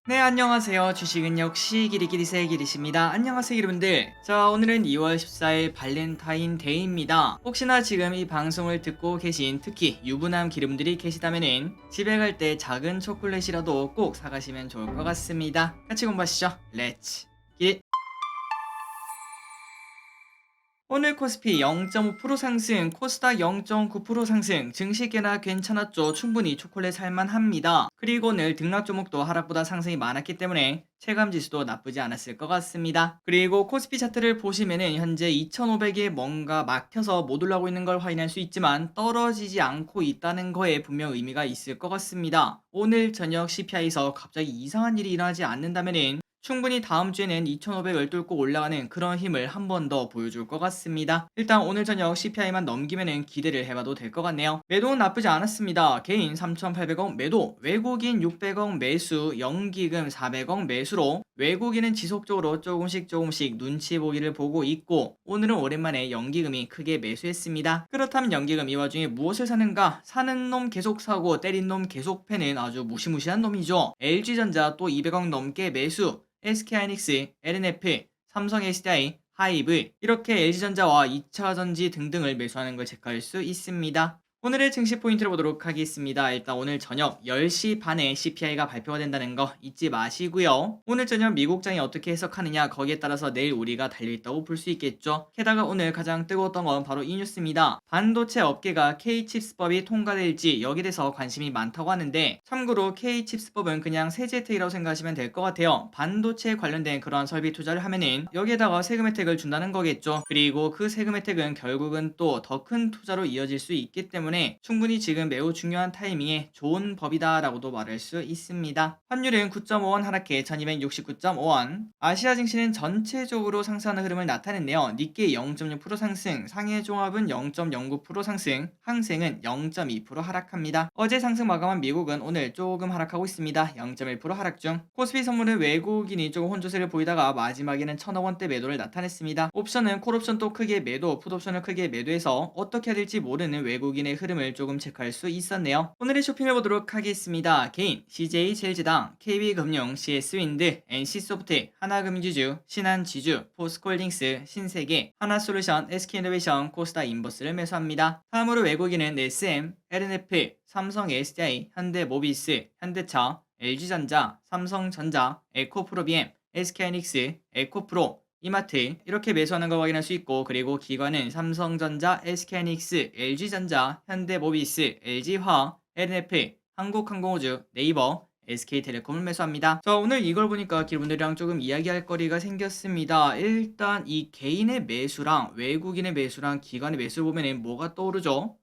네, 안녕하세요. 주식은 역시 기리기리세 기리십니다. 안녕하세요, 여러분들. 자, 오늘은 2월 14일 발렌타인데이입니다. 혹시나 지금 이 방송을 듣고 계신 특히 유부남 기름들이 계시다면은 집에 갈 때 작은 초콜릿이라도 꼭 사가시면 좋을 것 같습니다. 같이 공부하시죠. 렛츠 기! 오늘 코스피 0.5% 상승, 코스닥 0.9% 상승, 증시계나 괜찮았죠. 충분히 초콜릿 살만합니다. 그리고 오늘 등락 종목도 하락보다 상승이 많았기 때문에 체감지수도 나쁘지 않았을 것 같습니다. 그리고 코스피 차트를 보시면은 현재 2,500에 뭔가 막혀서 못 올라오고 있는 걸 확인할 수 있지만 떨어지지 않고 있다는 거에 분명 의미가 있을 것 같습니다. 오늘 저녁 CPI에서 갑자기 이상한 일이 일어나지 않는다면은 충분히 다음 주에는 2,500을 뚫고 올라가는 그런 힘을 한 번 더 보여줄 것 같습니다. 일단 오늘 저녁 CPI만 넘기면은 기대를 해봐도 될 것 같네요. 매도는 나쁘지 않았습니다. 개인 3,800억 매도, 외국인 600억 매수, 연기금 400억 매수로 외국인은 지속적으로 조금씩 눈치 보기를 보고 있고 오늘은 오랜만에 연기금이 크게 매수했습니다. 그렇다면 연기금 이 와중에 무엇을 사는가? 사는 놈 계속 사고 때린 놈 계속 패는 아주 무시무시한 놈이죠. LG전자 또 200억 넘게 매수, SK하이닉스, LNF, 삼성 SDI, 하이브 이렇게 LG전자와 2차전지 등등을 매수하는 걸 체크할 수 있습니다. 오늘의 증시 포인트를 보도록 하겠습니다. 일단 오늘 저녁 10시 반에 CPI가 발표가 된다는 거 잊지 마시고요. 오늘 저녁 미국장이 어떻게 해석하느냐 거기에 따라서 내일 우리가 달려있다고 볼 수 있겠죠. 게다가 오늘 가장 뜨거웠던 건 바로 이 뉴스입니다. 반도체 업계가 K칩스법이 통과될지 여기에 대해서 관심이 많다고 하는데 참고로 K칩스법은 그냥 세제 혜택이라고 생각하시면 될 것 같아요. 반도체에 관련된 그러한 설비 투자를 하면은 여기에다가 세금 혜택을 준다는 거겠죠. 그리고 그 세금 혜택은 결국은 또 더 큰 투자로 이어질 수 있기 때문에 충분히 지금 매우 중요한 타이밍에 좋은 법이다라고도 말할 수 있습니다. 환율은 9.5원 하락해 1269.5원. 아시아 증시는 전체적으로 상승하는 흐름을 나타냈네요. 니케이 0.6% 상승, 상해 종합은 0.09% 상승, 항생은 0.2% 하락합니다. 어제 상승 마감한 미국은 오늘 조금 하락하고 있습니다. 0.1% 하락 중. 코스피 선물은 외국인이 조금 혼조세를 보이다가 마지막에는 1,000억원대 매도를 나타냈습니다. 옵션은 콜옵션도 크게 매도, 풋옵션을 크게 매도해서 어떻게 해야 될지 모르는 외국인의 흐름을 조금 체크할 수 있었네요. 오늘의 쇼핑을 보도록 하겠습니다. 개인 CJ제일제당, KB금융, CS윈드, NC소프트, 하나금융지주, 신한지주, 포스코홀딩스, 신세계, 하나솔루션, SK이노베이션, 코스닥인버스를 매수합니다. 다음으로 외국인은 SM, LNF, 삼성 SDI, 현대모비스, 현대차, LG전자, 삼성전자, 에코프로비엠, SK하이닉스, 에코프로, 이마트 이렇게 매수하는 걸 확인할 수 있고 그리고 기관은 삼성전자, SK하이닉스, LG전자, 현대모비스, LG화학, LNF, 한국항공우주, 네이버, SK텔레콤을 매수합니다. 자, 오늘 이걸 보니까 여러분들이랑 조금 이야기할 거리가 생겼습니다. 일단 이 개인의 매수랑 외국인의 매수랑 기관의 매수를 보면 뭐가 떠오르죠?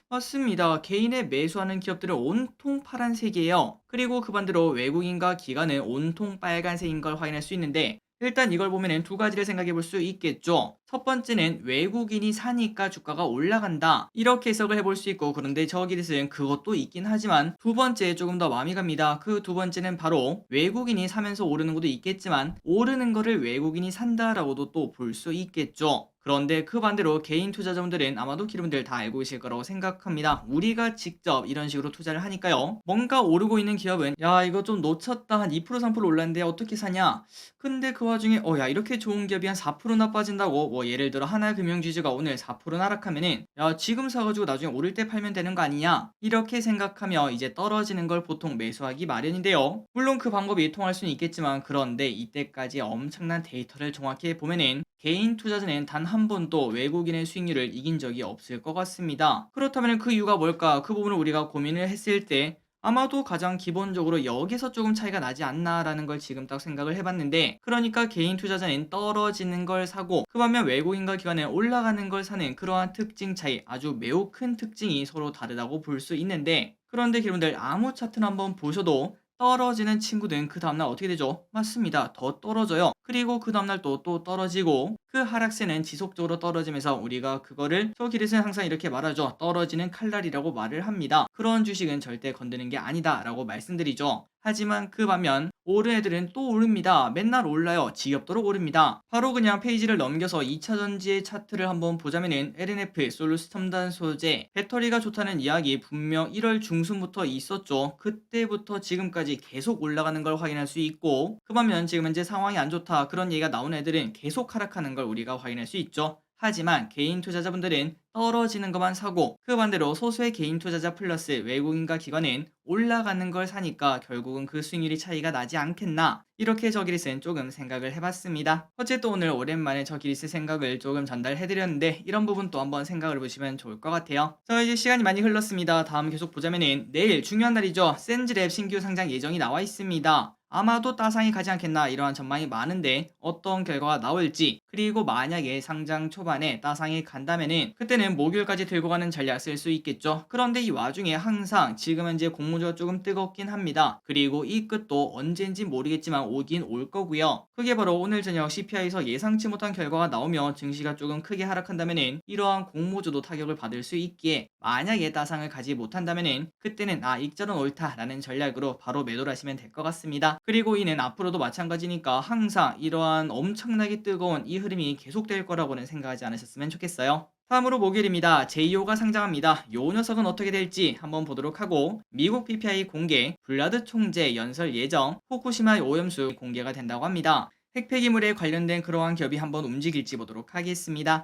맞습니다. 개인의 매수하는 기업들은 온통 파란색이에요. 그리고 그 반대로 외국인과 기관은 온통 빨간색인 걸 확인할 수 있는데 일단 이걸 보면 두 가지를 생각해 볼 수 있겠죠. 첫 번째는 외국인이 사니까 주가가 올라간다. 이렇게 해석을 해볼 수 있고 그런데 저기에서는 그것도 있긴 하지만 두 번째 조금 더 마음이 갑니다. 그 두 번째는 바로 외국인이 사면서 오르는 것도 있겠지만 오르는 거를 외국인이 산다라고도 또 볼 수 있겠죠. 그런데 그 반대로 개인 투자자분들은 아마도 여러분들 다 알고 계실 거라고 생각합니다. 우리가 직접 이런 식으로 투자를 하니까요. 뭔가 오르고 있는 기업은 야 이거 좀 놓쳤다 한 2% 3% 올랐는데 어떻게 사냐? 근데 그 와중에 야 이렇게 좋은 기업이 한 4%나 빠진다고 뭐 예를 들어 하나금융지주가 오늘 4% 하락하면은 야 지금 사가지고 나중에 오를 때 팔면 되는 거 아니냐? 이렇게 생각하며 이제 떨어지는 걸 보통 매수하기 마련인데요. 물론 그 방법이 통할 수는 있겠지만 그런데 이때까지 엄청난 데이터를 종합해 보면은 개인 투자자는 단 한 번도 외국인의 수익률을 이긴 적이 없을 것 같습니다. 그렇다면 그 이유가 뭘까? 그 부분을 우리가 고민을 했을 때 아마도 가장 기본적으로 여기서 조금 차이가 나지 않나라는 걸 지금 딱 생각을 해봤는데 그러니까 개인 투자자는 떨어지는 걸 사고 그 반면 외국인과 기관은 올라가는 걸 사는 그러한 특징 차이 아주 매우 큰 특징이 서로 다르다고 볼 수 있는데 그런데 여러분들 아무 차트를 한번 보셔도 떨어지는 친구들은 그 다음날 어떻게 되죠? 맞습니다. 더 떨어져요. 그리고 그 다음날 또 떨어지고 그 하락세는 지속적으로 떨어지면서 우리가 그거를 소기릿은 항상 이렇게 말하죠. 떨어지는 칼날이라고 말을 합니다. 그런 주식은 절대 건드는 게 아니다 라고 말씀드리죠. 하지만 그 반면 오른 애들은 또 오릅니다. 맨날 올라요. 지겹도록 오릅니다. 바로 그냥 페이지를 넘겨서 2차 전지의 차트를 한번 보자면은 LNF 솔루스 첨단 소재 배터리가 좋다는 이야기 분명 1월 중순부터 있었죠. 그때부터 지금까지 계속 올라가는 걸 확인할 수 있고, 그 반면 지금 현재 상황이 안 좋다 그런 얘기가 나온 애들은 계속 하락하는 걸 우리가 확인할 수 있죠. 하지만 개인 투자자분들은 떨어지는 것만 사고, 그 반대로 소수의 개인 투자자 플러스 외국인과 기관은 올라가는 걸 사니까 결국은 그 수익률이 차이가 나지 않겠나, 이렇게 저기리스는 조금 생각을 해봤습니다. 어쨌든 오늘 오랜만에 저기리스 생각을 조금 전달해드렸는데 이런 부분도 한번 생각을 해보시면 좋을 것 같아요. 자, 이제 시간이 많이 흘렀습니다. 다음 계속 보자면은 내일 중요한 날이죠. 센즈랩 신규 상장 예정이 나와 있습니다. 아마도 따상이 가지 않겠나 이러한 전망이 많은데 어떤 결과가 나올지, 그리고 만약에 상장 초반에 따상이 간다면은 그때는 목요일까지 들고 가는 전략 쓸 수 있겠죠. 그런데 이 와중에 항상 지금 현재 공모주가 조금 뜨겁긴 합니다. 그리고 이 끝도 언젠지 모르겠지만 오긴 올 거고요. 그게 바로 오늘 저녁 CPI에서 예상치 못한 결과가 나오며 증시가 조금 크게 하락한다면은 이러한 공모주도 타격을 받을 수 있기에, 만약에 따상을 가지 못한다면은 그때는 익절은 옳다라는 전략으로 바로 매도를 하시면 될 것 같습니다. 그리고 이는 앞으로도 마찬가지니까 항상 이러한 엄청나게 뜨거운 이 흐름이 계속될 거라고는 생각하지 않으셨으면 좋겠어요. 다음으로 목요일입니다. 제이오가 상장합니다. 요 녀석은 어떻게 될지 한번 보도록 하고, 미국 PPI 공개, 블라드 총재 연설 예정, 후쿠시마 오염수 공개가 된다고 합니다. 핵폐기물에 관련된 그러한 기업이 한번 움직일지 보도록 하겠습니다.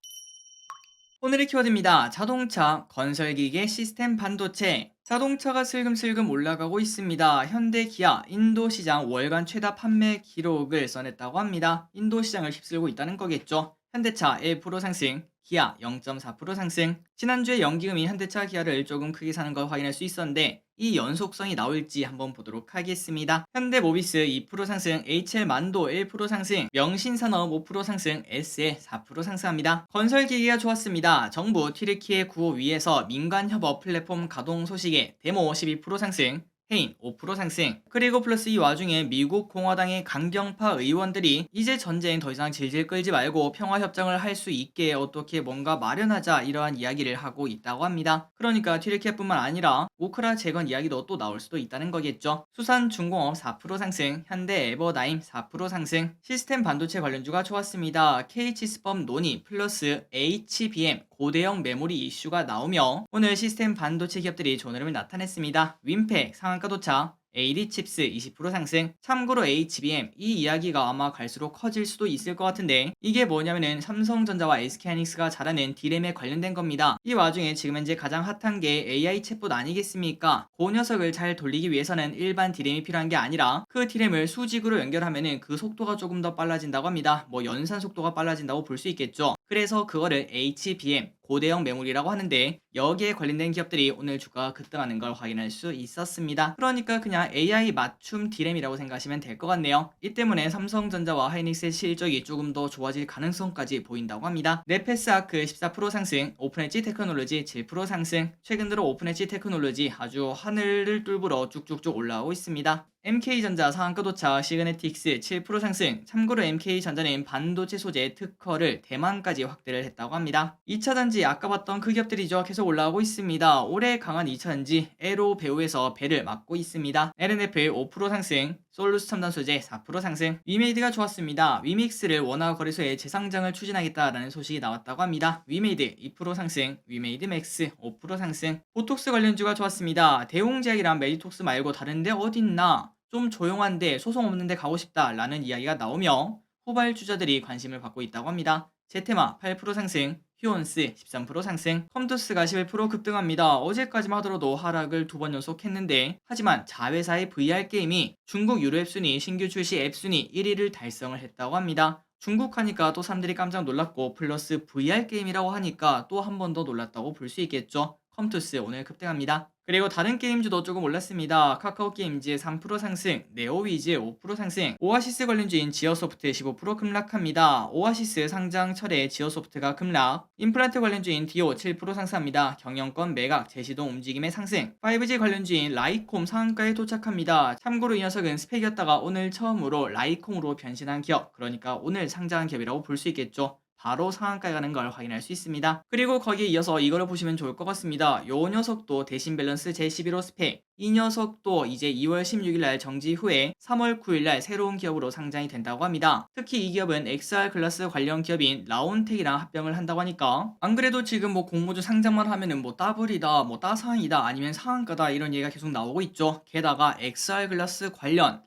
오늘의 키워드입니다. 자동차, 건설기계, 시스템 반도체. 자동차가 슬금슬금 올라가고 있습니다. 현대, 기아, 인도 시장 월간 최다 판매 기록을 써냈다고 합니다. 인도 시장을 휩쓸고 있다는 거겠죠. 현대차 1% 상승, 기아 0.4% 상승. 지난주에 연기금이 현대차, 기아를 조금 크게 사는 걸 확인할 수 있었는데 이 연속성이 나올지 한번 보도록 하겠습니다. 현대모비스 2% 상승, HL만도 1% 상승, 명신산업 5% 상승, S에 4% 상승합니다. 건설기계가 좋았습니다. 정부 튀르키예 구호 위에서 민간협업 플랫폼 가동 소식에 데모 12% 상승, 해인 5% 상승. 그리고 플러스 이 와중에 미국 공화당의 강경파 의원들이 이제 전쟁 더 이상 질질 끌지 말고 평화협정을 할 수 있게 어떻게 뭔가 마련하자 이러한 이야기를 하고 있다고 합니다. 그러니까 튀르키예뿐만 아니라 우크라 재건 이야기도 또 나올 수도 있다는 거겠죠. 수산중공업 4% 상승, 현대 에버다임 4% 상승. 시스템 반도체 관련주가 좋았습니다. KH스법 논의 플러스 HBM 고대형 메모리 이슈가 나오며 오늘 시스템 반도체 기업들이 좋은 흐름을 나타냈습니다. 윈팩 상한가 도착, AD칩스 20% 상승. 참고로 HBM 이 이야기가 아마 갈수록 커질 수도 있을 것 같은데 이게 뭐냐면은 삼성전자와 SK하이닉스가 잘하는 디램에 관련된 겁니다. 이 와중에 지금 현재 가장 핫한 게 AI 챗봇 아니겠습니까? 그 녀석을 잘 돌리기 위해서는 일반 디램이 필요한 게 아니라 그 디램을 수직으로 연결하면은 그 속도가 조금 더 빨라진다고 합니다. 뭐 연산 속도가 빨라진다고 볼 수 있겠죠. 그래서 그거를 HBM 고대형 메모리라고 하는데 여기에 관련된 기업들이 오늘 주가가 급등하는 걸 확인할 수 있었습니다. 그러니까 그냥 AI 맞춤 디램이라고 생각하시면 될 것 같네요. 이 때문에 삼성전자와 하이닉스의 실적이 조금 더 좋아질 가능성까지 보인다고 합니다. 네페스아크 14% 상승, 오픈엣지 테크놀로지 7% 상승. 최근 들어 오픈엣지 테크놀로지 아주 하늘을 뚫으러 쭉쭉쭉 올라오고 있습니다. MK전자 상한가 도착, 시그네틱스 7% 상승. 참고로 MK전자는 반도체 소재 특허를 대만까지 확대를 했다고 합니다. 2차전지 아까 봤던 그 기업들이죠. 계속 올라오고 있습니다. 올해 강한 2차전지 에로 배우에서 배를 맞고 있습니다. LNF 5% 상승, 솔루스 첨단 소재 4% 상승. 위메이드가 좋았습니다. 위믹스를 원화 거래소에 재상장을 추진하겠다라는 소식이 나왔다고 합니다. 위메이드 2% 상승, 위메이드 맥스 5% 상승. 보톡스 관련주가 좋았습니다. 대웅제약이랑 메디톡스 말고 다른데 어딨나? 좀 조용한데 소송 없는데 가고 싶다 라는 이야기가 나오며 후발주자들이 관심을 받고 있다고 합니다. 제테마 8% 상승, 휴온스 13% 상승, 컴투스가 11% 급등합니다. 어제까지만 하더라도 하락을 2번 연속했는데 하지만 자회사의 VR게임이 중국 유료 앱순위 신규 출시 앱순위 1위를 달성을 했다고 합니다. 중국 하니까 또 사람들이 깜짝 놀랐고 플러스 VR게임이라고 하니까 또 한 번 더 놀랐다고 볼 수 있겠죠. 컴투스 오늘 급등합니다. 그리고 다른 게임주도 조금 올랐습니다. 카카오게임즈 3% 상승, 네오위즈 5% 상승, 오아시스 관련주인 지어소프트 15% 급락합니다. 오아시스 상장 철에 지어소프트가 급락, 임플란트 관련주인 디오 7% 상승합니다. 경영권 매각, 제시동 움직임의 상승, 5G 관련주인 라이콤 상한가에 도착합니다. 참고로 이 녀석은 스펙이었다가 오늘 처음으로 라이콤으로 변신한 기업, 그러니까 오늘 상장한 기업이라고 볼 수 있겠죠. 바로 상한가에 가는 걸 확인할 수 있습니다. 그리고 거기에 이어서 이거를 보시면 좋을 것 같습니다. 요 녀석도 대신 밸런스 제11호 스펙, 이 녀석도 이제 2월 16일날 정지 후에 3월 9일날 새로운 기업으로 상장이 된다고 합니다. 특히 이 기업은 XR 클래스 관련 기업인 라온텍이랑 합병을 한다고 하니까 안 그래도 지금 뭐 공모주 상장만 하면은 뭐 더블이다, 뭐 따상이다, 아니면 상한가다 이런 얘기가 계속 나오고 있죠. 게다가 XR 클래스 관련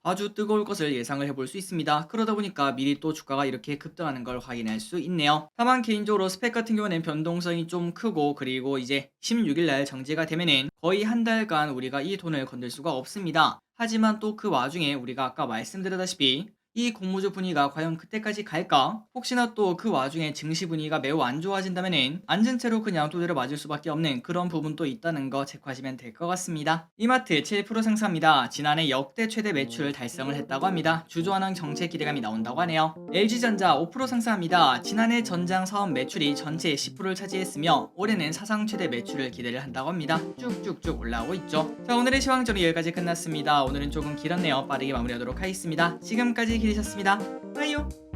아주 뜨거울 것을 예상을 해볼 수 있습니다. 그러다 보니까 미리 또 주가가 이렇게 급등하는 걸 확인할 수 있네요. 다만 개인적으로 스펙 같은 경우는 변동성이 좀 크고 그리고 이제 16일날 정지가 되면은 거의 한 달간 우리가 이 돈을 건들 수가 없습니다. 하지만 또 그 와중에 우리가 아까 말씀드렸다시피 이 공모주 분위기가 과연 그때까지 갈까? 혹시나 또 그 와중에 증시 분위기가 매우 안 좋아진다면은 앉은 채로 그냥 두드려 맞을 수밖에 없는 그런 부분도 있다는 거 체크하시면 될 것 같습니다. 이마트 7% 상승합니다. 지난해 역대 최대 매출 달성을 했다고 합니다. 주조하는 정책 기대감이 나온다고 하네요. LG전자 5% 상승합니다. 지난해 전장 사업 매출이 전체의 10%를 차지했으며 올해는 사상 최대 매출을 기대를 한다고 합니다. 쭉쭉쭉 올라오고 있죠. 자, 오늘의 시황전이 여기까지 끝났습니다. 오늘은 조금 길었네요. 빠르게 마무리하도록 하겠습니다. 지금까지 기대셨습니다. 빠이요.